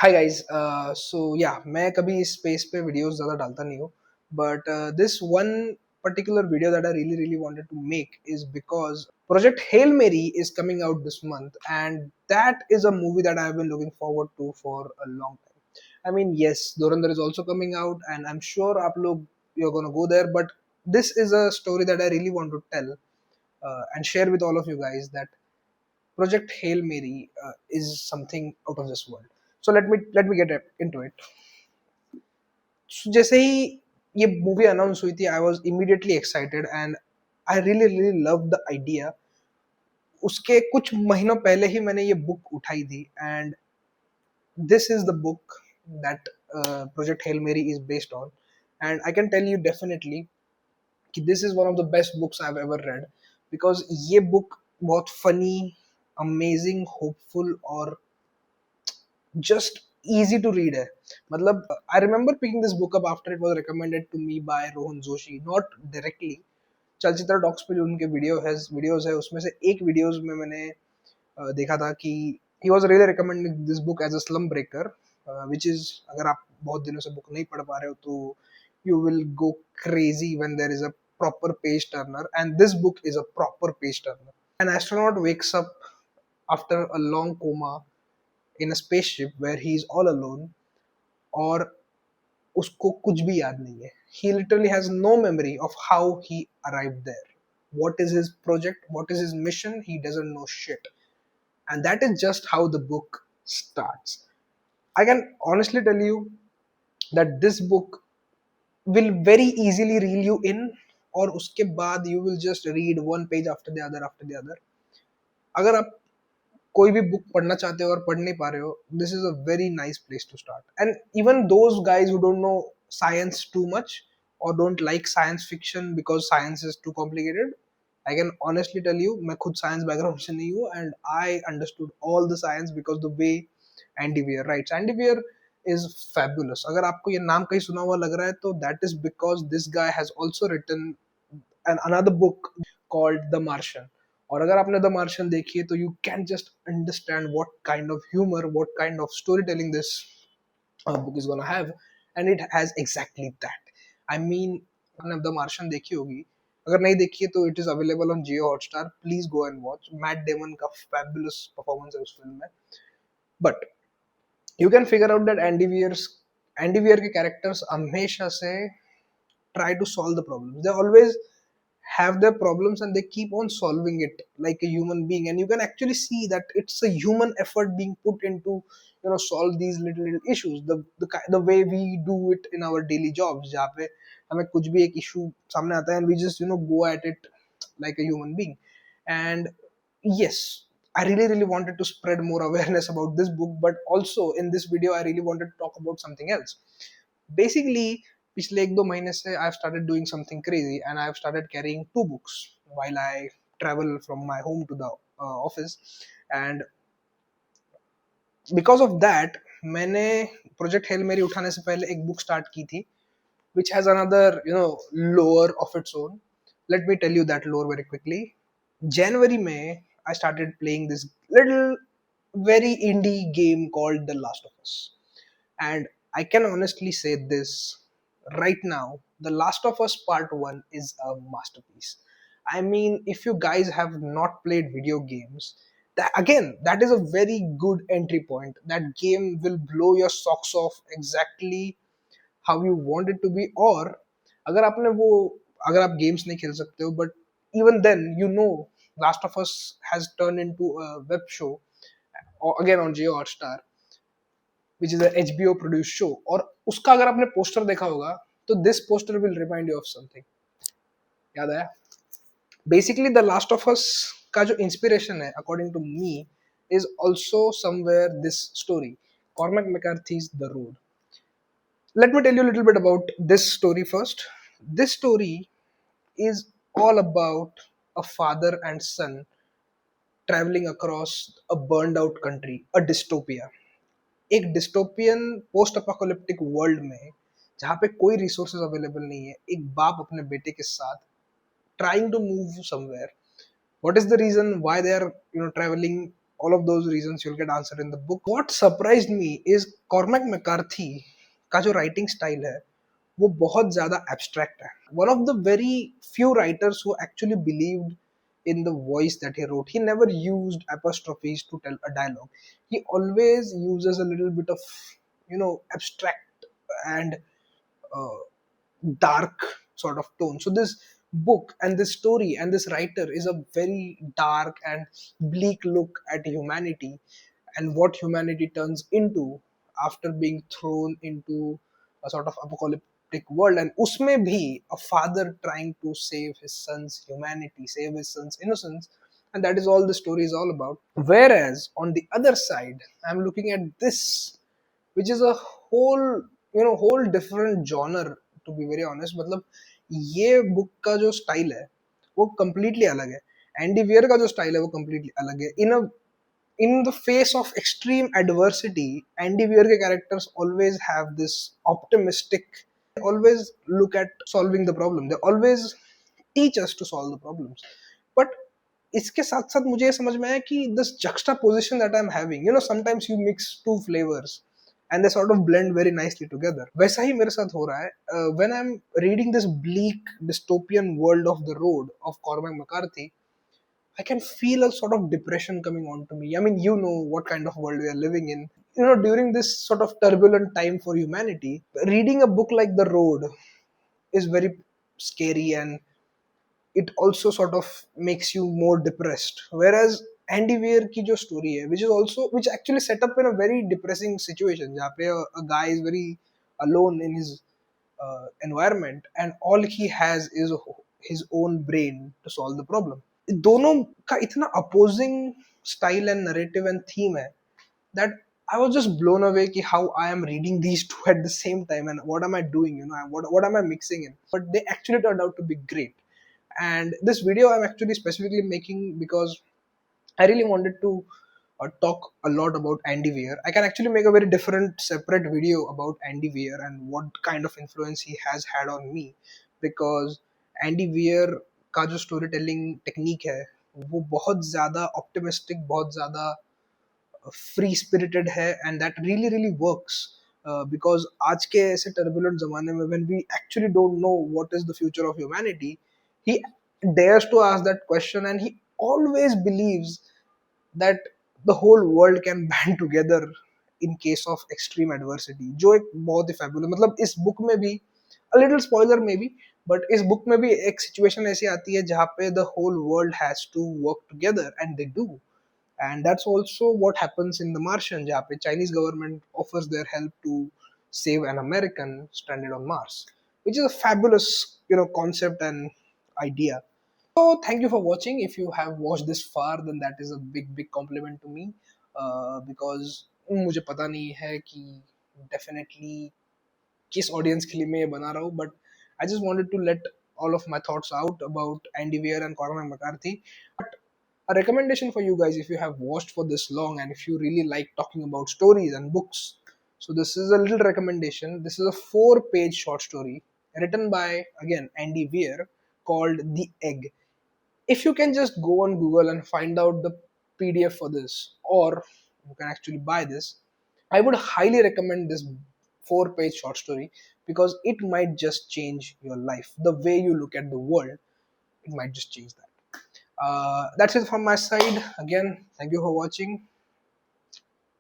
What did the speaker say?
Hi guys so या मैं कभी इस स्पेस पे वीडियोस ज़्यादा डालता नहीं हूँ but this one particular video that I really wanted to make is because Project Hail Mary is coming out this month, and that is a movie that I've been looking forward to for a long time. I mean, yes, Dhurandhar is also coming out, and I'm sure आप लोग you're gonna go there, but this is a story that I really want to tell and share with all of you guys that Project Hail Mary is something out of this world. So let me get into it. So जैसे ही ये movie announce हुई थी, I was immediately excited and I really love the idea. उसके कुछ महीनों पहले ही मैंने ये बुक उठाई थी, and this is the book that Project Hail Mary is based on. And I can tell you definitely कि this is one of the best books I have ever read, because ये book बहुत funny, amazing, hopeful और just easy to read है. मतलब I remember picking this book up after it was recommended to me by Rohan Joshi, not directly. चलचित्र docs पे जो उनके videos है उसमें से एक वीडियोस में मैंने देखा था कि he was really recommending this book as a slum breaker, which is, अगर आप बहुत दिनों से बुक नहीं पढ़ पा रहे हो तो you will go crazy when there is a proper page turner, and this book is a proper page turner. An astronaut wakes up after a long coma in a spaceship where he is all alone, और उसको कुछ भी याद नहीं है. He literally has no memory of how he arrived there. What is his project? What is his mission? He doesn't know shit. And that is just how the book starts. I can honestly tell you that this book will very easily reel you in, और उसके बाद you will just read one page after the other. अगर आप कोई भी book पढ़ना चाहते हो और पढ़ नहीं पा रहे हो, this is a very nice place to start. And even those guys who don't know science too much और don't like science fiction because science is too complicated, I can honestly tell you, मैं खुद science background से नहीं हूँ, and I understood all the science because the way Andy Weir writes. Andy Weir is fabulous. अगर आपको ये नाम कहीं सुना हुआ लग रहा है तो that is because this guy has also written an another book called The Martian. और अगर आपने द मार्शियन देखी है तो you can just understand what kind of humour, what kind of story telling this book is gonna have, and it has exactly that. I mean, आपने the Martian देखी होगी, अगर नहीं देखी है तो it is available on Jio Hotstar. Please go and watch. Matt Damon का fabulous performance है उस फिल्म में. But you can figure out that Andy wear के कैरेक्टर्स हमेशा से try to solve the problems. They always have their problems and they keep on solving it like a human being, and you can actually see that it's a human effort being put into solve these little issues, the way we do it in our daily jobs, जहाँ पे हमें कुछ भी एक issue सामने आता है and we just go at it like a human being. And yes, I really wanted to spread more awareness about this book, but also in this video I really wanted to talk about something else. Basically, पिछले एक दो महीने से I've started doing something crazy and I've started carrying two books while I travel from my home to the office. And because of that, मैंने project Hail मेरी उठाने से पहले एक बुक स्टार्ट की थी which has another lore of its own. Let me tell you that lore very quickly. January में I started playing this little very indie game called The Last of Us. And I can honestly say this right now, The Last of Us Part 1 is a masterpiece. I mean, if you guys have not played video games, that is a very good entry point. That game will blow your socks off exactly how you want it to be. Or अगर आपने वो अगर आप games नहीं खेल सकते हो, but even then Last of Us has turned into a web show, or again on Jio Hotstar, which is a HBO produced show. और उसका अगर आपने पोस्टर देखा होगा तो this poster will remind you of something. याद आया? Basically, The Last of Us का जो inspiration है, according to me, is also somewhere this story, Cormac McCarthy's The Road. Let me tell you a little bit about this story first. This story is all about a father and son traveling across a burned out country, a dystopia. एक dystopian post अपोकोलिप्टिक world में जहाँ पे कोई resources available नहीं है, एक बाप अपने बेटे के साथ trying to move somewhere. What is the reason why they are travelling all of those reasons you'll get answered in the book. What surprised me is Cormac McCarthy का जो writing style है वो बहुत ज़्यादा abstract है. One of the very few writers who actually believed in the voice that he wrote. He never used apostrophes to tell a dialogue. He always uses a little bit of, abstract and uh, dark sort of tone. So this book and this story and this writer is a very dark and bleak look at humanity and what humanity turns into after being thrown into a sort of apocalyptic world. And usme bhi a father trying to save his son's humanity, save his son's innocence, and that is all the story is all about. Whereas on the other side, I'm looking at this, which is a whole different genre, to be very honest. मतलब ये book का जो style है वो completely अलग है. Andy wear का जो स्टाइल है वो completely अलग है. In the face of extreme adversity, Andy Weir के characters always have this optimistic, always look at solving the problem. They always teach us to solve the problems. But इसके साथ साथ मुझे ये समझ में आया कि this juxtaposition that I'm having, sometimes you mix two flavors and they sort of blend very nicely together. वैसा ही मेरे साथ हो रहा है. When I'm reading this bleak dystopian world of The Road of Cormac McCarthy, I can feel a sort of depression coming on to me. I mean, you know what kind of world we are living in. During this sort of turbulent time for humanity, reading a book like The Road is very scary, and it also sort of makes you more depressed. Whereas Andy Weir की जो story है, which actually set up in a very depressing situation, जहाँ पे a guy is very alone in his environment and all he has is his own brain to solve the problem. दोनों का इतना opposing style and narrative and theme है that I was just blown away कि how I am reading these two at the same time and what am I doing, what am I mixing in. But they actually turned out to be great. And this video I'm actually specifically making because I really wanted to talk a lot about Andy Weir. I can actually make a very different, separate video about Andy Weir and what kind of influence he has had on me, because Andy Weir का जो story telling technique है वो बहुत ज़्यादा optimistic, बहुत ज़्यादा free spirited है, and that really really works. Because आज के ऐसे टर्बुलेंट ज़माने में when we actually don't know what is the future of humanity, he dares to ask that question and he always believes that the whole world can band together in case of extreme adversity, जो एक बहुत ही fabulous, मतलब इस book में भी a little spoiler maybe, but इस book में भी एक situation ऐसी आती है जहाँ पे the whole world has to work together and they do. And that's also what happens in The Martian, जहाँ पे Chinese government offers their help to save an American stranded on Mars, which is a fabulous concept and idea. So thank you for watching. If you have watched this far, then that is a big compliment to me, because मुझे पता नहीं है कि definitely किस audience के लिए मैं ये बना रहा हूँ, but I just wanted to let all of my thoughts out about Andy Weir and Cormac McCarthy. But a recommendation for you guys, if you have watched for this long and if you really like talking about stories and books, so this is a little recommendation. This is a 4-page short story written by, again, Andy Weir, called The Egg. If you can just go on Google and find out the PDF for this, or you can actually buy this, I would highly recommend this 4-page short story, because it might just change your life. The way you look at the world, it might just change that. That's it from my side. Again, thank you for watching.